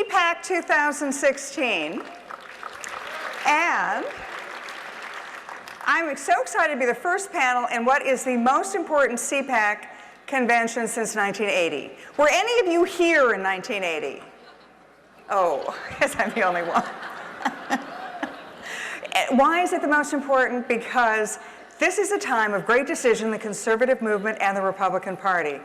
CPAC 2016, and I'm so excited to be the first panel in what is the most important CPAC convention since 1980. Were any of you here in 1980? Oh, I guess I'm the only one. Why is it the most important? Because this is a time of great decision in the conservative movement and the Republican Party.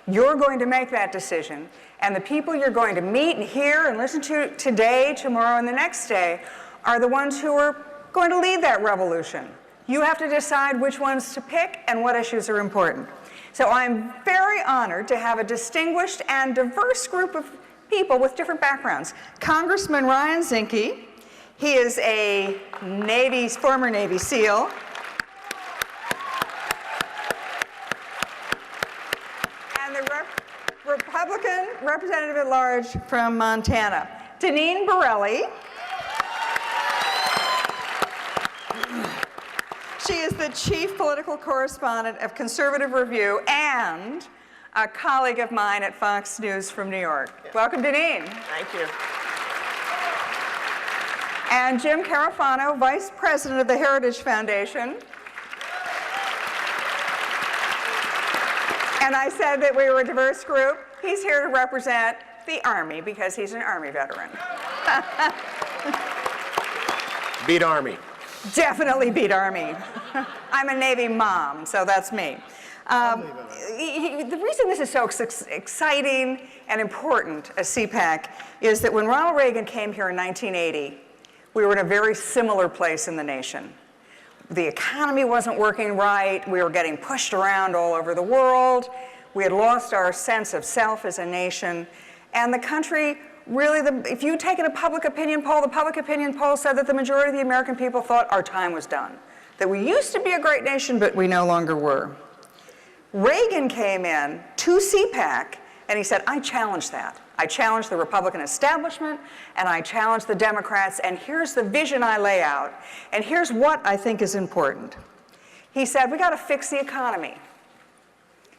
You're going to make that decision, and the people you're going to meet and hear and listen to today, tomorrow, and the next day are the ones who are going to lead that revolution. You have to decide which ones to pick and what issues are important. So I'm very honored to have a distinguished and diverse group of people with different backgrounds. Congressman Ryan Zinke, he is a former Navy SEAL. And the Republican representative at large from Montana. Deneen Borelli. She is the chief political correspondent of Conservative Review and a colleague of mine at Fox News from New York. Yeah. Welcome, Deneen. Thank you. And Jim Carafano, vice president of the Heritage Foundation. And I said that we were a diverse group. He's here to represent the Army because he's an Army veteran. Beat Army. Definitely beat Army. I'm a Navy mom, so that's me. The reason this is so exciting and important, a CPAC, is that when Ronald Reagan came here in 1980, we were in a very similar place in the nation. The economy wasn't working right. We were getting pushed around all over the world. We had lost our sense of self as a nation. And the country really, if you'd taken a public opinion poll, the public opinion poll said that the majority of the American people thought our time was done. That we used to be a great nation, but we no longer were. Reagan came in to CPAC, and he said, I challenge that. I challenge the Republican establishment, and I challenge the Democrats, and here's the vision I lay out, and here's what I think is important. He said, we got to fix the economy.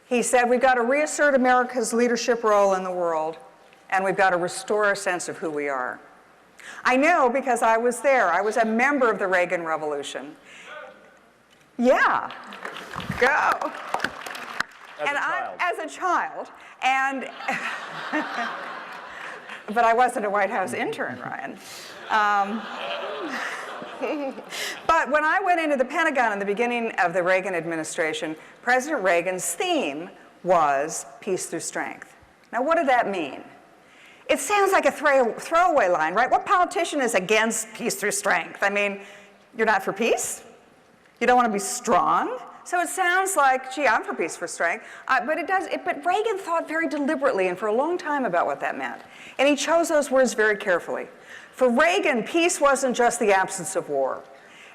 He said, we've got to reassert America's leadership role in the world, and we've got to restore a sense of who we are. I know because I was there. I was a member of the Reagan Revolution. Yeah, go. As a child, and but I wasn't a White House intern, Ryan. But when I went into the Pentagon in the beginning of the Reagan administration, President Reagan's theme was peace through strength. Now, what did that mean? It sounds like a throwaway line, right? What politician is against peace through strength? I mean, you're not for peace? You don't want to be strong? So it sounds like, gee, I'm for peace for strength. But Reagan thought very deliberately and for a long time about what that meant. And he chose those words very carefully. For Reagan, peace wasn't just the absence of war.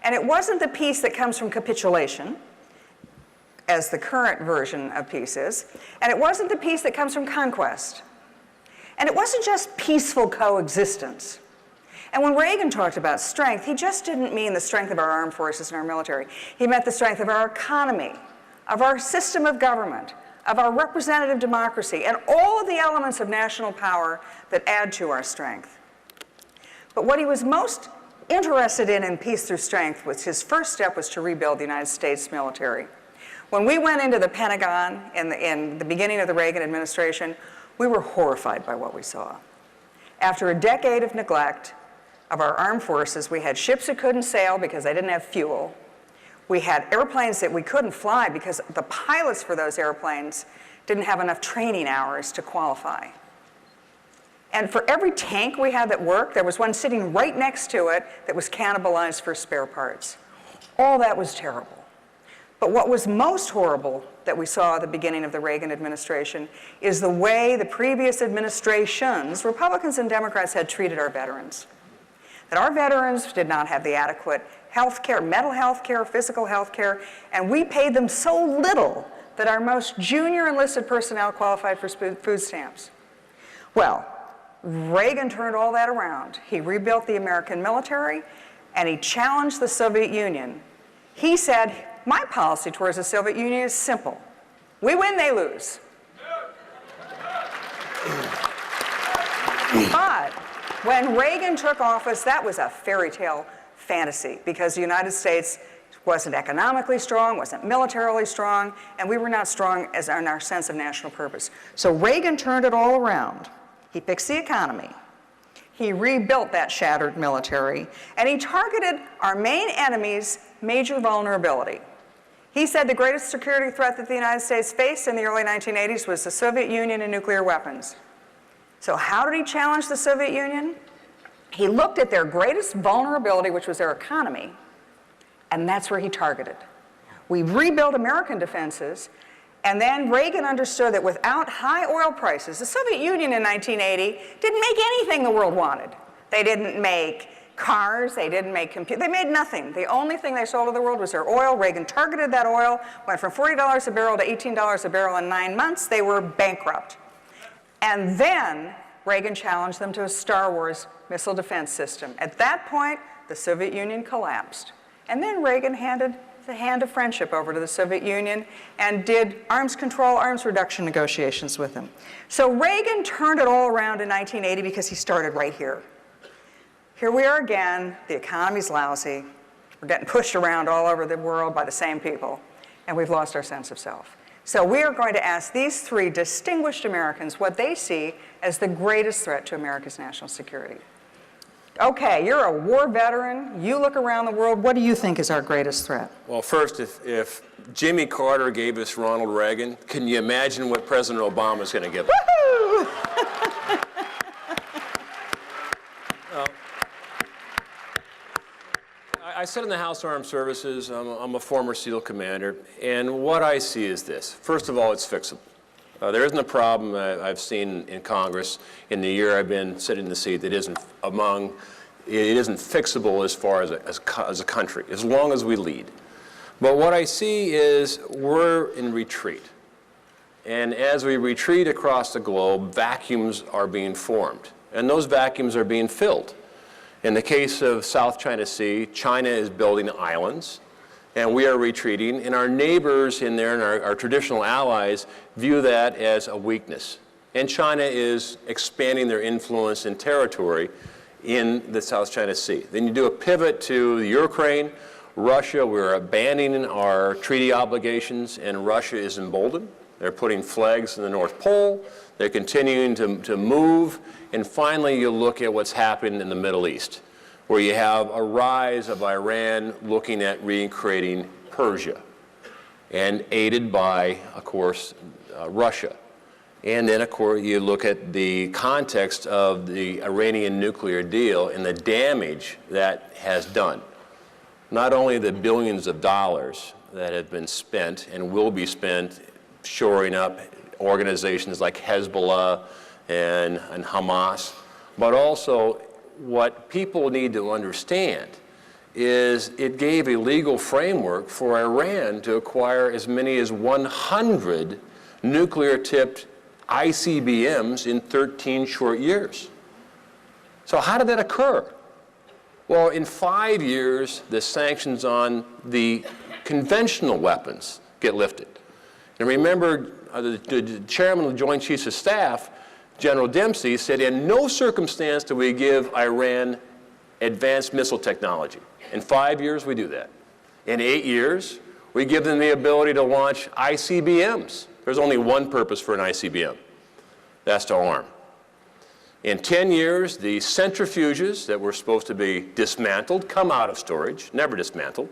And it wasn't the peace that comes from capitulation, as the current version of peace is. And it wasn't the peace that comes from conquest. And it wasn't just peaceful coexistence. And when Reagan talked about strength, he just didn't mean the strength of our armed forces and our military. He meant the strength of our economy, of our system of government, of our representative democracy, and all of the elements of national power that add to our strength. But what he was most interested in peace through strength was his first step was to rebuild the United States military. When we went into the Pentagon in the beginning of the Reagan administration, we were horrified by what we saw. After a decade of neglect of our armed forces, we had ships that couldn't sail because they didn't have fuel. We had airplanes that we couldn't fly because the pilots for those airplanes didn't have enough training hours to qualify. And for every tank we had that worked, there was one sitting right next to it that was cannibalized for spare parts. All that was terrible. But what was most horrible that we saw at the beginning of the Reagan administration is the way the previous administrations, Republicans and Democrats, had treated our veterans. That our veterans did not have the adequate health care, mental health care, physical health care, and we paid them so little that our most junior enlisted personnel qualified for food stamps. Well, Reagan turned all that around. He rebuilt the American military, and he challenged the Soviet Union. He said, my policy towards the Soviet Union is simple. We win, they lose. But When Reagan took office, that was a fairy tale fantasy because the United States wasn't economically strong, wasn't militarily strong, and we were not strong as in our sense of national purpose. So Reagan turned it all around. He fixed the economy. He rebuilt that shattered military, and he targeted our main enemy's major vulnerability. He said the greatest security threat that the United States faced in the early 1980s was the Soviet Union and nuclear weapons. So how did he challenge the Soviet Union? He looked at their greatest vulnerability, which was their economy, and that's where he targeted. We rebuilt American defenses, and then Reagan understood that without high oil prices, the Soviet Union in 1980 didn't make anything the world wanted. They didn't make cars, they didn't make computers, they made nothing. The only thing they sold to the world was their oil. Reagan targeted that oil, went from $40 a barrel to $18 a barrel in 9 months. They were bankrupt. And then Reagan challenged them to a Star Wars missile defense system. At that point, the Soviet Union collapsed. And then Reagan handed the hand of friendship over to the Soviet Union and did arms control, arms reduction negotiations with them. So Reagan turned it all around in 1980 because he started right here. Here we are again, the economy's lousy, we're getting pushed around all over the world by the same people, and we've lost our sense of self. So we are going to ask these three distinguished Americans what they see as the greatest threat to America's national security. Okay, you're a war veteran, you look around the world, what do you think is our greatest threat? Well, first, if Jimmy Carter gave us Ronald Reagan, can you imagine what President Obama is going to give us? Woohoo! I sit in the House Armed Services. I'm a former SEAL commander, and what I see is this. First of all, it's fixable. There isn't a problem I've seen in Congress in the year I've been sitting in the seat that isn't fixable as far as a country, as long as we lead. But what I see is we're in retreat. And as we retreat across the globe, vacuums are being formed, and those vacuums are being filled. In the case of South China Sea, China is building islands, and we are retreating, and our neighbors in there and our traditional allies view that as a weakness. And China is expanding their influence and territory in the South China Sea. Then you do a pivot to the Ukraine, Russia, we're abandoning our treaty obligations, and Russia is emboldened. They're putting flags in the North Pole, they're continuing to move, and finally you look at what's happened in the Middle East, where you have a rise of Iran looking at recreating Persia, and aided by, of course, Russia. And then, of course, you look at the context of the Iranian nuclear deal and the damage that has done. Not only the billions of dollars that have been spent and will be spent shoring up organizations like Hezbollah and Hamas, but also what people need to understand is it gave a legal framework for Iran to acquire as many as 100 nuclear-tipped ICBMs in 13 short years. So how did that occur? Well, in 5 years, the sanctions on the conventional weapons get lifted. And remember, the chairman of the Joint Chiefs of Staff, General Dempsey, said in no circumstance do we give Iran advanced missile technology. In 5 years, we do that. In 8 years, we give them the ability to launch ICBMs. There's only one purpose for an ICBM. That's to arm. In 10 years, the centrifuges that were supposed to be dismantled come out of storage, never dismantled.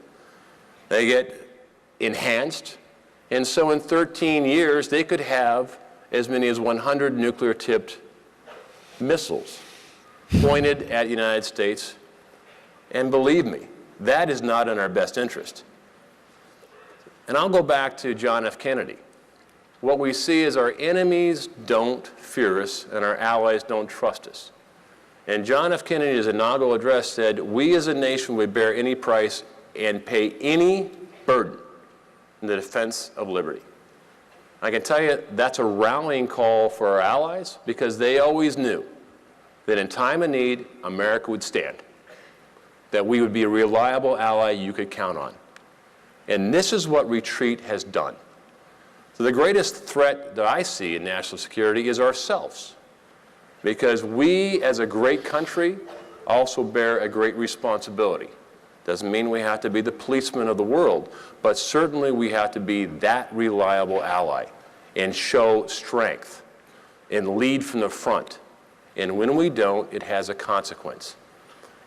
They get enhanced. And so in 13 years, they could have as many as 100 nuclear-tipped missiles pointed at the United States. And believe me, that is not in our best interest. And I'll go back to John F. Kennedy. What we see is our enemies don't fear us and our allies don't trust us. And John F. Kennedy's inaugural address said, we as a nation would bear any price and pay any burden in the defense of liberty. I can tell you that's a rallying call for our allies because they always knew that in time of need, America would stand, that we would be a reliable ally you could count on. And this is what retreat has done. So the greatest threat that I see in national security is ourselves. Because we, as a great country, also bear a great responsibility. Doesn't mean we have to be the policeman of the world, but certainly we have to be that reliable ally and show strength and lead from the front. And when we don't, it has a consequence.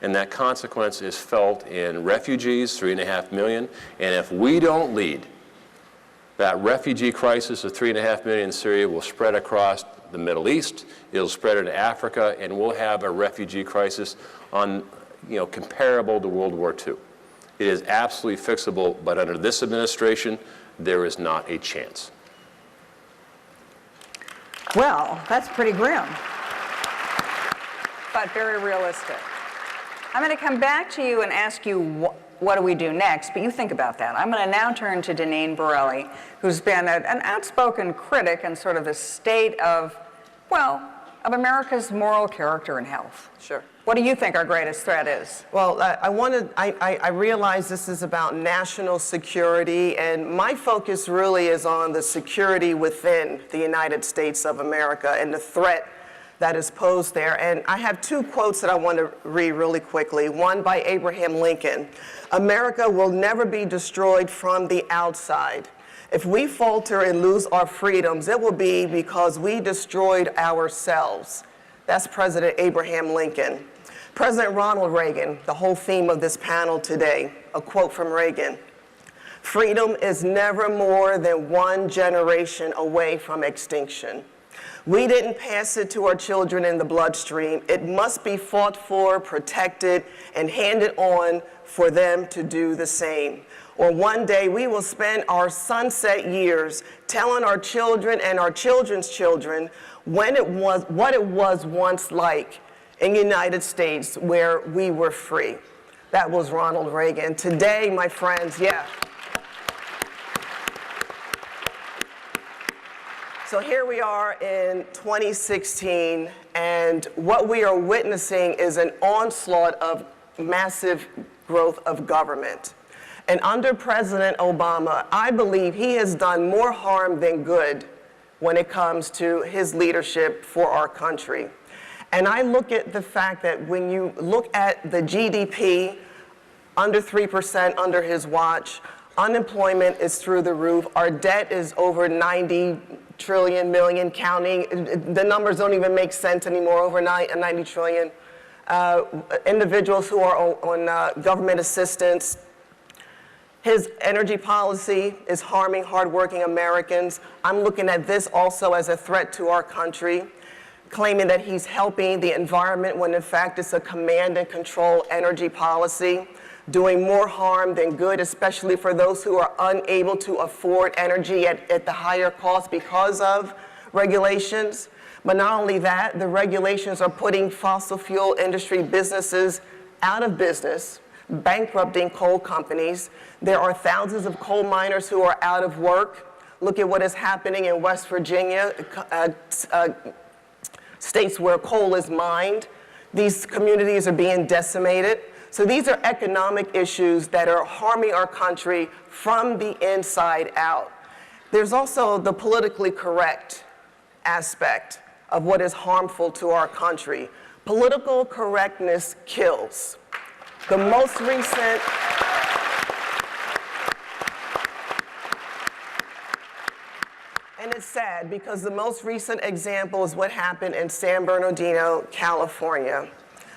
And that consequence is felt in refugees, 3.5 million. And if we don't lead, that refugee crisis of 3.5 million in Syria will spread across the Middle East, it'll spread into Africa, and we'll have a refugee crisis comparable to World War II. It is absolutely fixable, but under this administration, there is not a chance. Well, that's pretty grim, but very realistic. I'm going to come back to you and ask you what do we do next, but you think about that. I'm going to now turn to Deneen Borelli, who's been an outspoken critic and sort of the state of America's moral character and health. Sure. What do you think our greatest threat is? Well, I realize this is about national security, and my focus really is on the security within the United States of America and the threat that is posed there. And I have two quotes that I want to read really quickly. One by Abraham Lincoln. America will never be destroyed from the outside. If we falter and lose our freedoms, it will be because we destroyed ourselves. That's President Abraham Lincoln. President Ronald Reagan, the whole theme of this panel today, a quote from Reagan: "Freedom is never more than one generation away from extinction. We didn't pass it to our children in the bloodstream. It must be fought for, protected, and handed on for them to do the same. Or one day we will spend our sunset years telling our children and our children's children what it was once like in the United States where we were free." That was Ronald Reagan. Today, my friends, So here we are in 2016, and what we are witnessing is an onslaught of massive growth of government. And under President Obama, I believe he has done more harm than good when it comes to his leadership for our country. And I look at the fact that when you look at the GDP, under 3% under his watch, unemployment is through the roof, our debt is over 90 trillion, million, counting. The numbers don't even make sense anymore, over 90 trillion. Individuals who are on government assistance. His energy policy is harming hardworking Americans. I'm looking at this also as a threat to our country, claiming that he's helping the environment when in fact it's a command and control energy policy, doing more harm than good, especially for those who are unable to afford energy at the higher cost because of regulations. But not only that, the regulations are putting fossil fuel industry businesses out of business, bankrupting coal companies. There are thousands of coal miners who are out of work. Look at what is happening in West Virginia, states where coal is mined. These communities are being decimated. So these are economic issues that are harming our country from the inside out. There's also the politically correct aspect of what is harmful to our country. Political correctness kills. The most recent and it's sad because the most recent example is what happened in San Bernardino, California.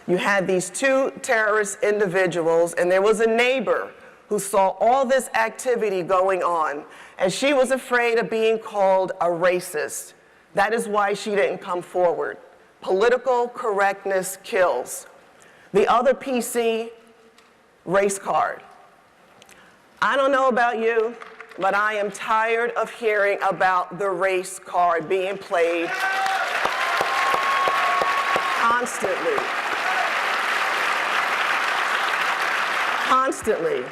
You had these two terrorist individuals, and there was a neighbor who saw all this activity going on, and she was afraid of being called a racist. That is why she didn't come forward. Political correctness kills. The other PC, race card. I don't know about you, but I am tired of hearing about the race card being played constantly. Constantly.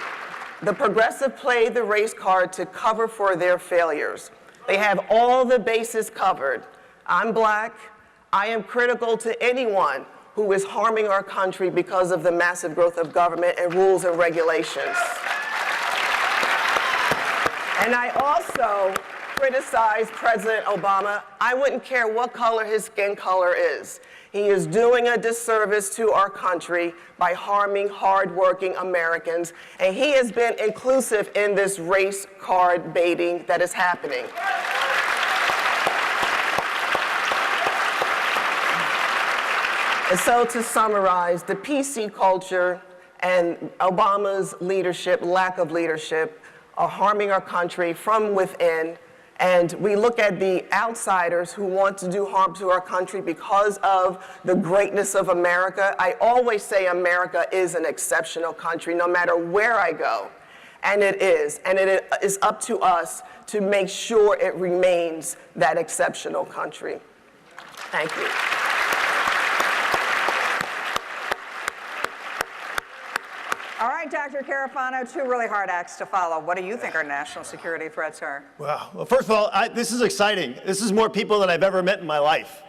The progressive play the race card to cover for their failures. They have all the bases covered. I'm black. I am critical to anyone who is harming our country because of the massive growth of government and rules and regulations. And I also criticize President Obama. I wouldn't care what color his skin color is. He is doing a disservice to our country by harming hardworking Americans, and he has been inclusive in this race card baiting that is happening. And so to summarize, the PC culture and Obama's leadership, lack of leadership, are harming our country from within. And we look at the outsiders who want to do harm to our country because of the greatness of America. I always say America is an exceptional country, no matter where I go. And it is. And it is up to us to make sure it remains that exceptional country. Thank you. All right, Dr. Carafano, two really hard acts to follow. What do you think our national security threats are? Well, first of all, this is exciting. This is more people than I've ever met in my life.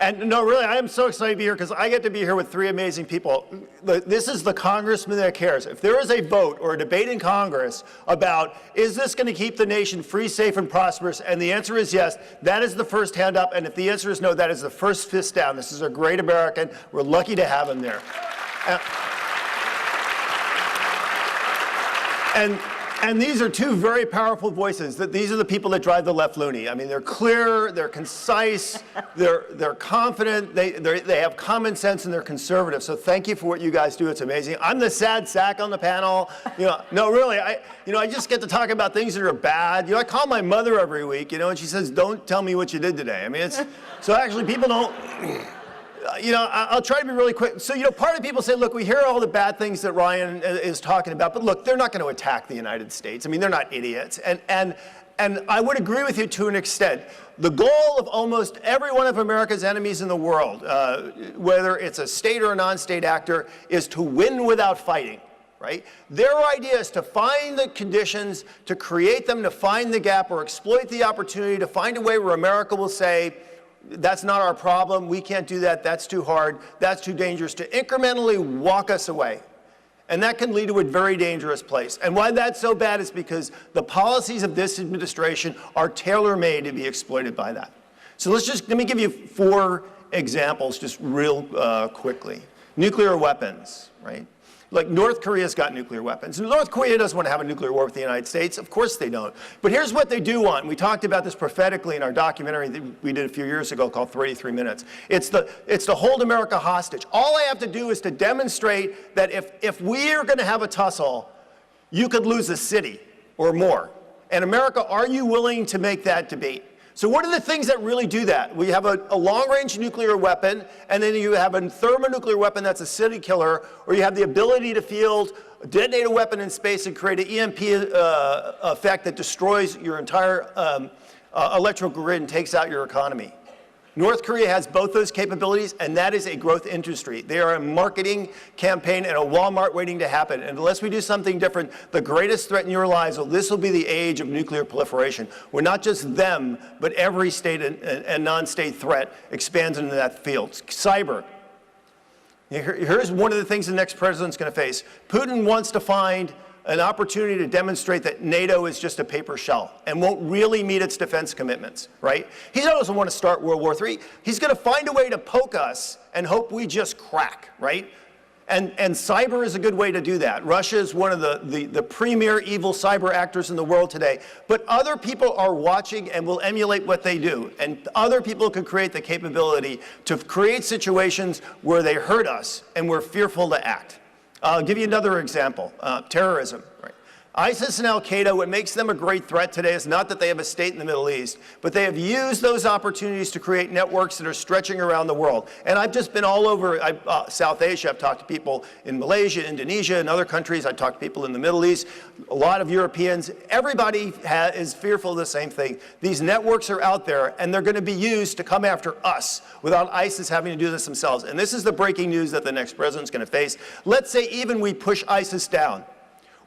And no, really, I am so excited to be here because I get to be here with three amazing people. This is the congressman that cares. If there is a vote or a debate in Congress about, is this going to keep the nation free, safe, and prosperous, and the answer is yes, that is the first hand up, and if the answer is no, that is the first fist down. This is a great American. We're lucky to have him there. And these are two very powerful voices. These are the people that drive the left loony. I mean, they're clear, they're concise, they're confident, they have common sense, and they're conservative. So thank you for what you guys do. It's amazing. I'm the sad sack on the panel. No, really, I just get to talk about things that are bad. I call my mother every week, and she says, "Don't tell me what you did today." I mean, so actually people don't. I'll try to be really quick. So, part of people say, look, we hear all the bad things that Ryan is talking about, but look, they're not going to attack the United States. I mean, they're not idiots. And I would agree with you to an extent. The goal of almost every one of America's enemies in the world, whether it's a state or a non-state actor, is to win without fighting. Right? Their idea is to find the conditions, to create them, to find the gap, or exploit the opportunity to find a way where America will say, that's not our problem, we can't do that, that's too hard, that's too dangerous, to incrementally walk us away. And that can lead to a very dangerous place. And why that's so bad is because the policies of this administration are tailor-made to be exploited by that. So let me give you 4 examples just real quickly. Nuclear weapons, right? Like North Korea's got nuclear weapons. North Korea doesn't want to have a nuclear war with the United States. Of course they don't. But here's what they do want. We talked about this prophetically in our documentary that we did a few years ago called 33 Minutes. It's to hold America hostage. All I have to do is to demonstrate that if we are going to have a tussle, you could lose a city or more. And America, are you willing to make that debate? So what are the things that really do that? We have a long-range nuclear weapon, and then you have a thermonuclear weapon that's a city killer, or you have the ability to field, detonate a weapon in space and create an EMP effect that destroys your entire electrical grid and takes out your economy. North Korea has both those capabilities, and that is a growth industry. They are a marketing campaign and a Walmart waiting to happen. And unless we do something different, the greatest threat in your lives, this will be the age of nuclear proliferation, where not just them, but every state and non-state threat expands into that field. Cyber. Here's one of the things the next president's going to face. Putin wants to find an opportunity to demonstrate that NATO is just a paper shell and won't really meet its defense commitments, right? He doesn't want to start World War III. He's going to find a way to poke us and hope we just crack, right? And cyber is a good way to do that. Russia is one of the premier evil cyber actors in the world today. But other people are watching and will emulate what they do. And other people can create the capability to create situations where they hurt us and we're fearful to act. I'll give you another example, terrorism. Right? ISIS and Al-Qaeda, what makes them a great threat today is not that they have a state in the Middle East, but they have used those opportunities to create networks that are stretching around the world. And I've just been all over South Asia. I've talked to people in Malaysia, Indonesia, and other countries. I've talked to people in the Middle East, a lot of Europeans. Everybody is fearful of the same thing. These networks are out there, and they're going to be used to come after us without ISIS having to do this themselves. And this is the breaking news that the next president's going to face. Let's say even we push ISIS down.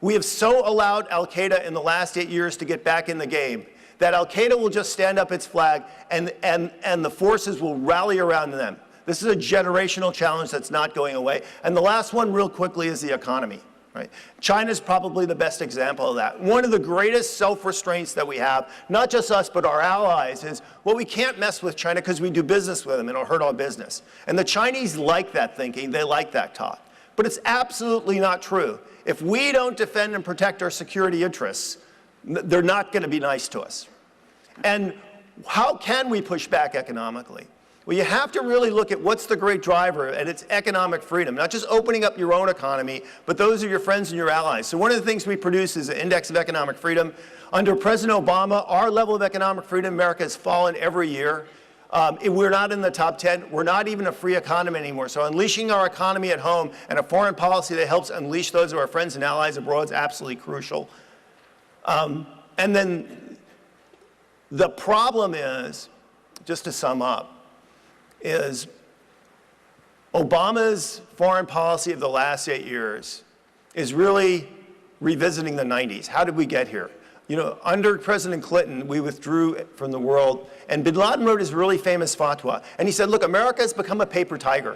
We have so allowed Al-Qaeda in the last 8 years to get back in the game that Al-Qaeda will just stand up its flag and the forces will rally around them. This is a generational challenge that's not going away. And the last one real quickly is the economy. Right? China's probably the best example of that. One of the greatest self-restraints that we have, not just us, but our allies, is, well, we can't mess with China because we do business with them and it'll hurt our business. And the Chinese like that thinking, they like that talk. But it's absolutely not true. If we don't defend and protect our security interests, they're not going to be nice to us. And how can we push back economically? Well, you have to really look at what's the great driver, and it's economic freedom, not just opening up your own economy, but those of your friends and your allies. So one of the things we produce is an index of economic freedom. Under President Obama, our level of economic freedom in America has fallen every year. We're not in the top 10. We're not even a free economy anymore. So unleashing our economy at home and a foreign policy that helps unleash those of our friends and allies abroad is absolutely crucial. And then the problem is, just to sum up, is Obama's foreign policy of the last 8 years is really revisiting the 90s. How did we get here? You know, under President Clinton, we withdrew from the world, and bin Laden wrote his really famous fatwa, and he said, look, America has become a paper tiger.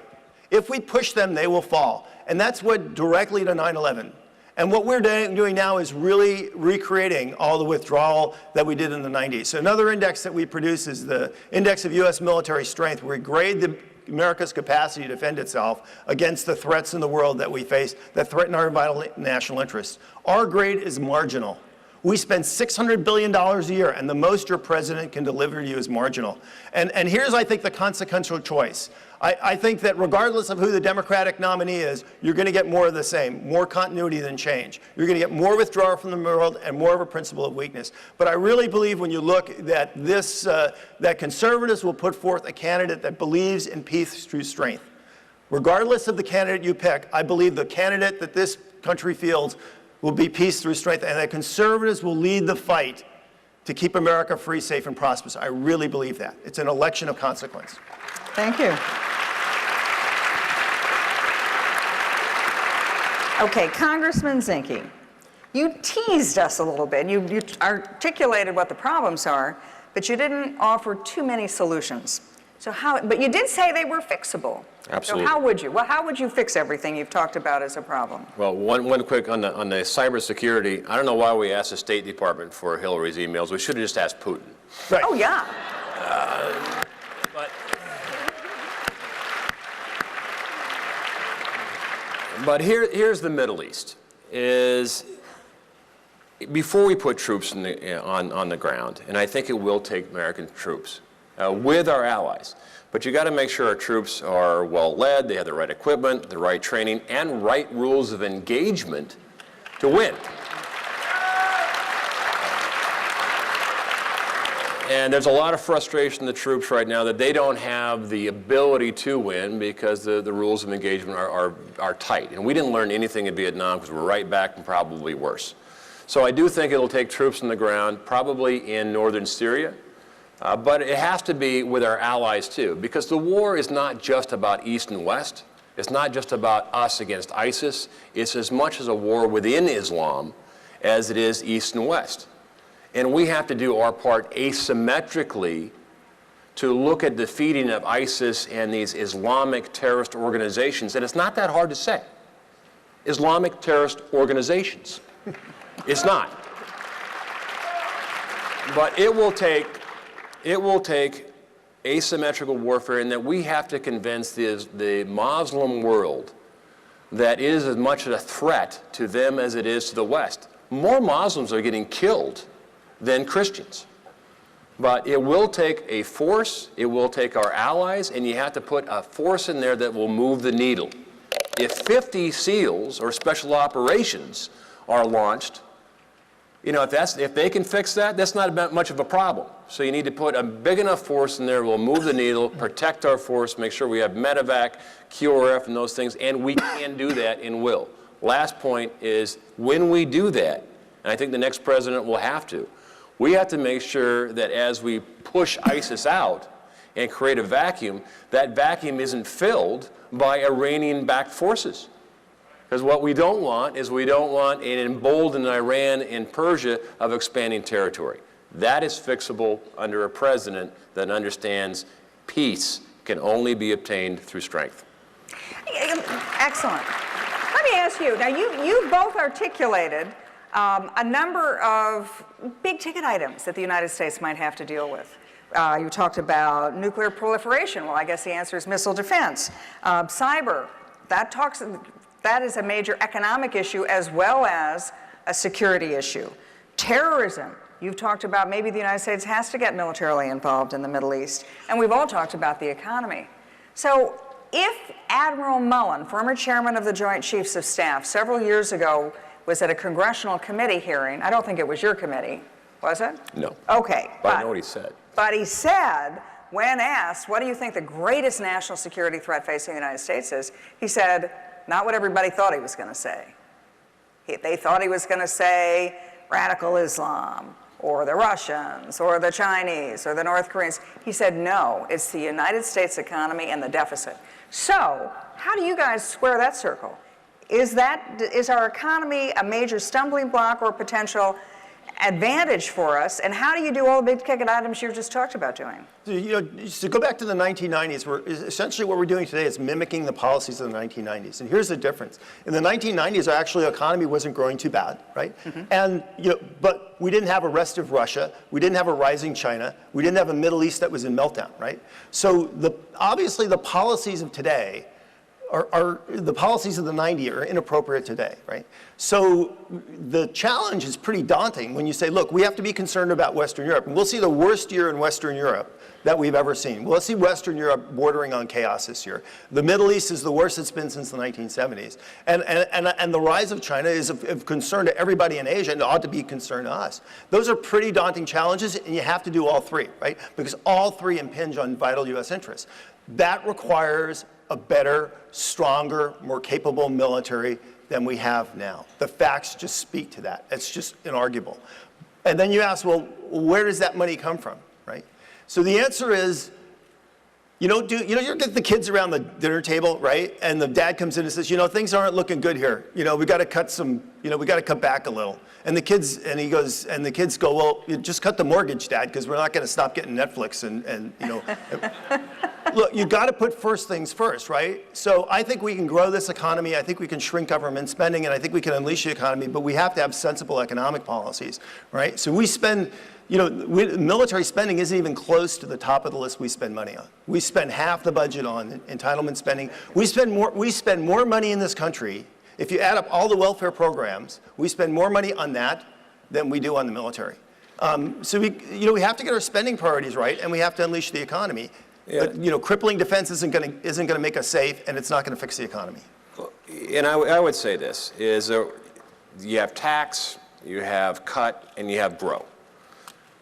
If we push them, they will fall. And that's what directly to 9/11. And what we're doing now is really recreating all the withdrawal that we did in the 90s. So another index that we produce is the Index of U.S. Military Strength, where we grade America's capacity to defend itself against the threats in the world that we face that threaten our vital national interests. Our grade is marginal. We spend $600 billion a year, and the most your president can deliver to you is marginal. And here's, I think, the consequential choice. I think that regardless of who the Democratic nominee is, you're going to get more of the same, more continuity than change. You're going to get more withdrawal from the world and more of a principle of weakness. But I really believe when you look that that conservatives will put forth a candidate that believes in peace through strength. Regardless of the candidate you pick, I believe the candidate that this country fields will be peace through strength, and that conservatives will lead the fight to keep America free, safe, and prosperous. I really believe that. It's an election of consequence. Thank you. Okay, Congressman Zinke, you teased us a little bit. You articulated what the problems are, but you didn't offer too many solutions. So but you did say they were fixable. Absolutely. So how would you fix everything you've talked about as a problem? Well, one quick on the cybersecurity. I don't know why we asked the State Department for Hillary's emails. We should have just asked Putin. Right. Oh, yeah. But here's the Middle East. Is before we put troops on the ground, and I think it will take American troops with our allies. But you got to make sure our troops are well led, they have the right equipment, the right training, and right rules of engagement to win. And there's a lot of frustration in the troops right now that they don't have the ability to win because the rules of engagement are tight. And we didn't learn anything in Vietnam because we're right back and probably worse. So I do think it'll take troops on the ground, probably in northern Syria. But it has to be with our allies too, because the war is not just about East and West. It's not just about us against ISIS. It's as much as a war within Islam as it is East and West. And we have to do our part asymmetrically to look at defeating of ISIS and these Islamic terrorist organizations. And it's not that hard to say. Islamic terrorist organizations. It's not. But it will take asymmetrical warfare, in that we have to convince the Muslim world that it is as much a threat to them as it is to the West. More Muslims are getting killed than Christians. But it will take a force, it will take our allies, and you have to put a force in there that will move the needle. If 50 SEALs or special operations are launched, you know, if they can fix that, that's not much of a problem. So you need to put a big enough force in there that will move the needle, protect our force, make sure we have medevac, QRF, and those things, and we can do that and will. Last point is, when we do that, and I think the next president will have to, we have to make sure that as we push ISIS out and create a vacuum, that vacuum isn't filled by Iranian-backed forces. Because what we don't want is we don't want an emboldened Iran and Persia of expanding territory. That is fixable under a president that understands peace can only be obtained through strength. Excellent. let me ask you, now you've both articulated a number of big ticket items that the United States might have to deal with. You talked about nuclear proliferation. Well, I guess the answer is missile defense. Cyber, that is a major economic issue as well as a security issue. Terrorism, you've talked about maybe the United States has to get militarily involved in the Middle East. And we've all talked about the economy. So if Admiral Mullen, former chairman of the Joint Chiefs of Staff, several years ago was at a congressional committee hearing, I don't think it was your committee, was it? No. Okay. But I know what he said. But he said, when asked, what do you think the greatest national security threat facing the United States is? He said, not what everybody thought he was going to say. They thought he was going to say radical Islam, or the Russians, or the Chinese, or the North Koreans. He said, no, it's the United States economy and the deficit. So, how do you guys square that circle? Is our economy a major stumbling block or potential advantage for us, and how do you do all the big ticket items you just talked about doing? So go back to the 1990s, essentially what we're doing today is mimicking the policies of the 1990s. And here's the difference. In the 1990s, our actual economy wasn't growing too bad, right? And, but we didn't have a rest of Russia. We didn't have a rising China. We didn't have a Middle East that was in meltdown, right? So obviously the policies of today the policies of the 90s are inappropriate today, right? So the challenge is pretty daunting when you say, look, we have to be concerned about Western Europe. And we'll see the worst year in Western Europe that we've ever seen. We'll see Western Europe bordering on chaos this year. The Middle East is the worst it's been since the 1970s. And the rise of China is of concern to everybody in Asia and ought to be concern to us. Those are pretty daunting challenges, and you have to do all three, right? Because all three impinge on vital US interests. That requires a better, stronger, more capable military than we have now. The facts just speak to that. It's just inarguable. And then you ask, well, where does that money come from, right? So the answer is, you get the kids around the dinner table, right? And the dad comes in and says, things aren't looking good here. We got to cut back a little. And the kids go, well, you just cut the mortgage, Dad, because we're not going to stop getting Netflix and. Look, you got to put first things first, right? So I think we can grow this economy. I think we can shrink government spending, and I think we can unleash the economy, but we have to have sensible economic policies, right? So we spend, military spending isn't even close to the top of the list we spend money on. We spend half the budget on entitlement spending. We spend more money in this country. If you add up all the welfare programs, we spend more money on that than we do on the military. So we have to get our spending priorities right, and we have to unleash the economy. Yeah. But crippling defense isn't going to make us safe, and it's not going to fix the economy. And I would say this is you have tax, you have cut, and you have grow.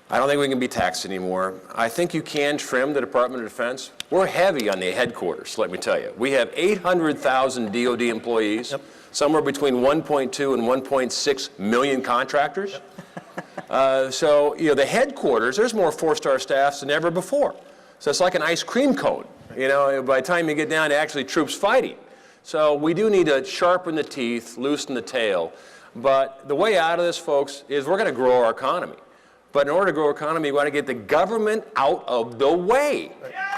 I don't think we can be taxed anymore. I think you can trim the Department of Defense. We're heavy on the headquarters, let me tell you. We have 800,000 DoD employees, somewhere between 1.2 and 1.6 million contractors. So the headquarters, there's more four-star staffs than ever before. So it's like an ice cream cone, by the time you get down to actually troops fighting. So we do need to sharpen the teeth, loosen the tail. But the way out of this, folks, is we're going to grow our economy. But in order to grow our economy, we want to get the government out of the way. Yeah.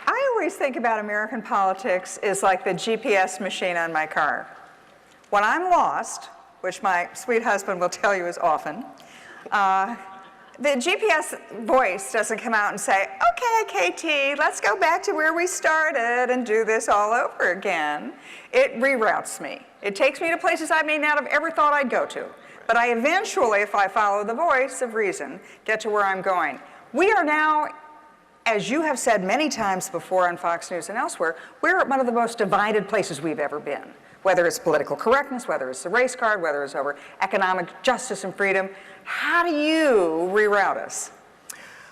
I always think about American politics as like the GPS machine on my car. When I'm lost, which my sweet husband will tell you is often, the GPS voice doesn't come out and say, okay, KT, let's go back to where we started and do this all over again. It reroutes me. It takes me to places I may not have ever thought I'd go to. But I eventually, if I follow the voice of reason, get to where I'm going. We are now, as you have said many times before on Fox News and elsewhere, we're at one of the most divided places we've ever been. Whether it's political correctness, whether it's the race card, whether it's over economic justice and freedom. How do you reroute us?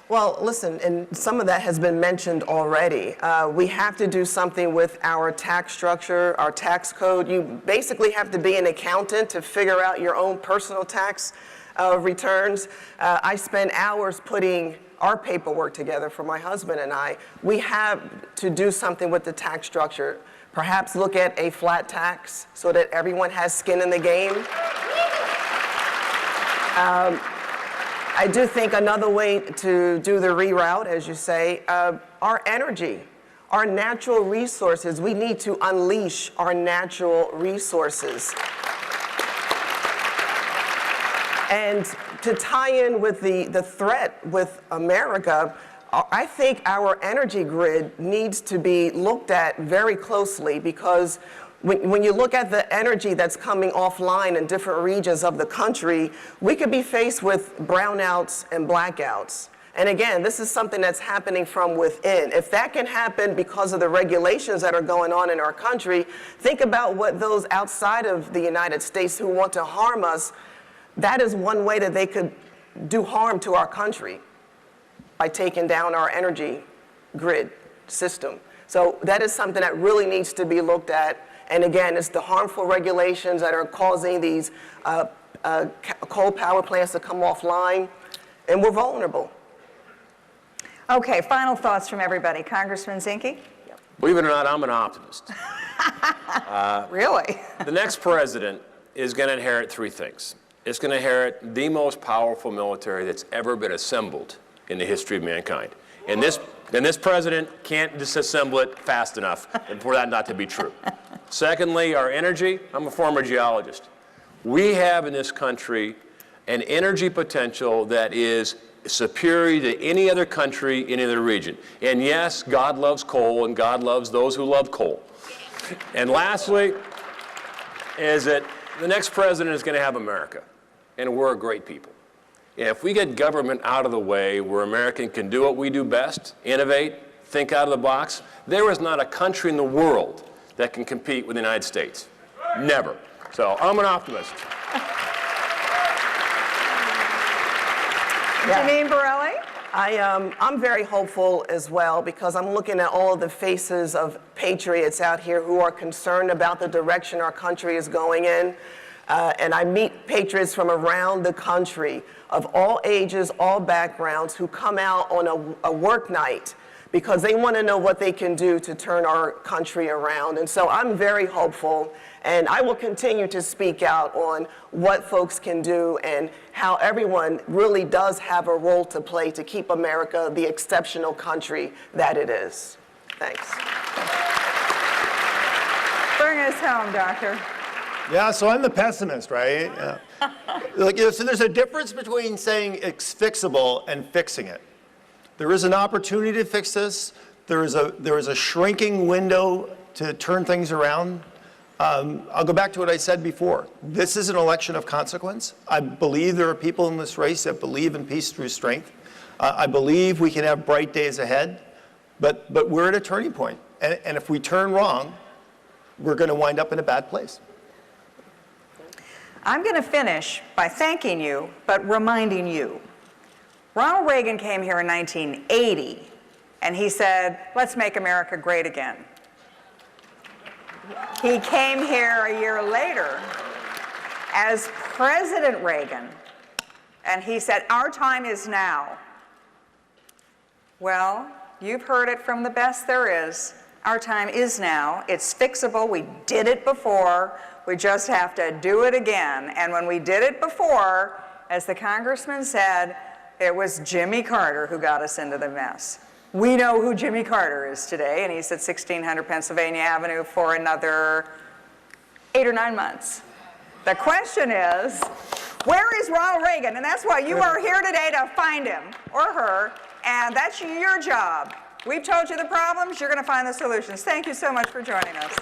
Well, listen, and some of that has been mentioned already. We have to do something with our tax structure, our tax code. You basically have to be an accountant to figure out your own personal tax returns. I spend hours putting our paperwork together for my husband and I. We have to do something with the tax structure. Perhaps look at a flat tax so that everyone has skin in the game. I do think another way to do the reroute, as you say, our energy, our natural resources. We need to unleash our natural resources. And to tie in with the threat with America, I think our energy grid needs to be looked at very closely, because when you look at the energy that's coming offline in different regions of the country, we could be faced with brownouts and blackouts. And again, this is something that's happening from within. If that can happen because of the regulations that are going on in our country, think about what those outside of the United States who want to harm us, that is one way that they could do harm to our country, by taking down our energy grid system. So that is something that really needs to be looked at. And again, it's the harmful regulations that are causing these coal power plants to come offline, and we're vulnerable. Okay, final thoughts from everybody. Congressman Zinke? Believe it or not, I'm an optimist. Really? The next president is going to inherit three things. It's going to inherit the most powerful military that's ever been assembled in the history of mankind. And this president can't disassemble it fast enough for that not to be true. Secondly, our energy. I'm a former geologist. We have in this country an energy potential that is superior to any other country in any other region. And yes, God loves coal, and God loves those who love coal. And lastly, is that the next president is going to have America, and we're a great people. And if we get government out of the way where American can do what we do best, innovate, think out of the box, there is not a country in the world that can compete with the United States. Never. So I'm an optimist. Janine Borelli? I'm very hopeful as well, because I'm looking at all of the faces of patriots out here who are concerned about the direction our country is going in. And I meet patriots from around the country of all ages, all backgrounds, who come out on a work night because they want to know what they can do to turn our country around. And so I'm very hopeful, and I will continue to speak out on what folks can do and how everyone really does have a role to play to keep America the exceptional country that it is. Thanks. Bring us home, Doctor. Yeah, so I'm the pessimist, right? Yeah. So there's a difference between saying it's fixable and fixing it. There is an opportunity to fix this. There is a shrinking window to turn things around. I'll go back to what I said before. This is an election of consequence. I believe there are people in this race that believe in peace through strength. I believe we can have bright days ahead, but we're at a turning point. And if we turn wrong, we're going to wind up in a bad place. I'm going to finish by thanking you, but reminding you. Ronald Reagan came here in 1980, and he said, let's make America great again. He came here a year later as President Reagan, and he said, our time is now. Well, you've heard it from the best there is. Our time is now. It's fixable. We did it before. We just have to do it again. And when we did it before, as the congressman said, it was Jimmy Carter who got us into the mess. We know who Jimmy Carter is today, and he's at 1600 Pennsylvania Avenue for another 8 or 9 months. The question is, where is Ronald Reagan? And that's why you are here today, to find him or her, and that's your job. We've told you the problems, you're going to find the solutions. Thank you so much for joining us.